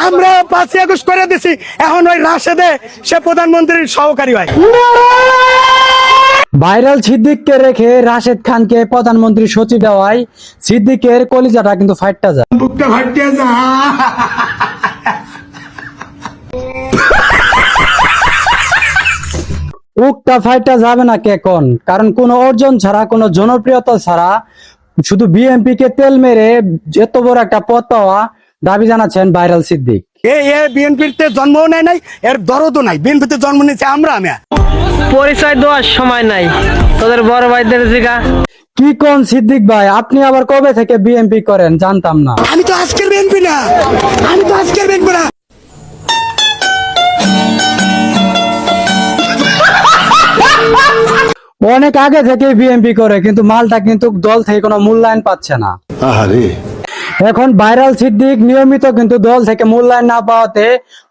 আমরা 5ই আগস্ট করে দিছি, এখন ওই রাশেদে সে প্রধানমন্ত্রীর সহকারী হয়। ভাইরাল সিদ্দিককে রেখে রাশেদ খানকে প্রধানমন্ত্রী সচিব দেওয়ায় সিদ্দিকের কলিজাটা কিন্তু ফাইটটা যায়। বুকটা ফাটিয়ে যা। বুকটা ফাইটটা যাবে না কে কোন, কারণ কোন অর্জন ছাড়া, কোন জনপ্রিয়তা ছাড়া শুধু বিএনপি কে তেল মেরে এত বড় একটা পদ পাওয়া দাবি জানাচ্ছেন ভাইরাল সিদ্দিক। এ বিএনপিতে জন্মও নেয় নাই, এর দরদও নাই। বিএনপিতে জন্ম নিয়েছে আমরা। পরিচয় দেওয়ার সময় নাই, তোদের বড় ভাইদের জিগা। কি কোন সিদ্দিক ভাই, আপনি আবার কবে থেকে বিএনপি করেন জানতাম না। আমি তো আজকের বিএনপি না, আমি তো আজকের বিএনপি না। অনেক আগে থেকে বিএনপি করে, কিন্তু মালটা কিন্তু দল থেকে কোনো মূল্যায়ন পাচ্ছে না। এখন ভাইরাল সিদ্দিক নিয়মিত কিন্তু দল থেকে মূল্যায়ন না পাওয়াতে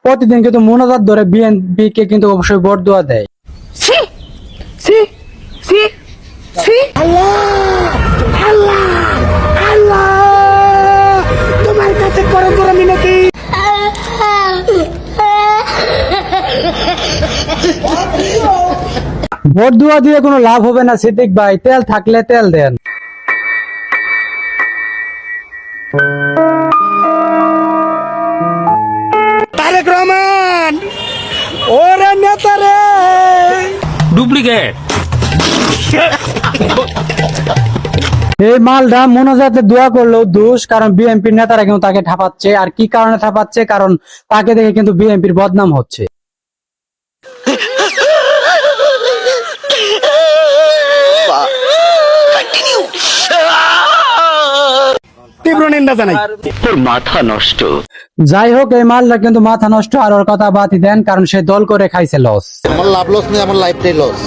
প্রতিদিন কিন্তু মোনাজাত ধরে বিএনপি কে কিন্তু অবশ্যই ভোট দেওয়া দেয়। তোমার কাছে করো করো মিনতি। ভোট দেওয়া দিয়ে কোনো লাভ হবে না সিদ্দিক ভাই, তেল থাকলে তেল দেন। তারেক রহমান, ওরে নেতা রে। ডুপ্লিকেট। এই মালটা মোনাজাতে দোয়া করলেও দোষ, কারণ বিএনপির নেতারা কিন্তু তাকে ঠাপাচ্ছে। আর কি কারণে ঠাপাচ্ছে? কারণ তাকে দেখে কিন্তু বিএনপির বদনাম হচ্ছে। তীব্র নিন্দা জানাই। মাথা নষ্ট। যাই হোক, এই মালটা কিন্তু মাথা নষ্ট। আর ওর কথা বাদই দেন, কারণ সে দল করে খাইছে লস। আমার লাভ লস নেই, আমার লাইফটাই লস।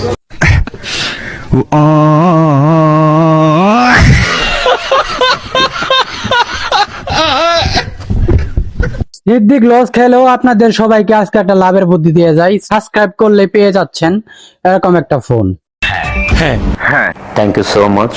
সিদ্দিক লস খেলেও আপনাদের সবাইকে আজকে একটা লাভের বুদ্ধি দিয়ে যায়। সাবস্ক্রাইব করলে পেয়ে যাচ্ছেন এরকম একটা ফোন। হ্যাঁ, থ্যাংক ইউ সো মাচ।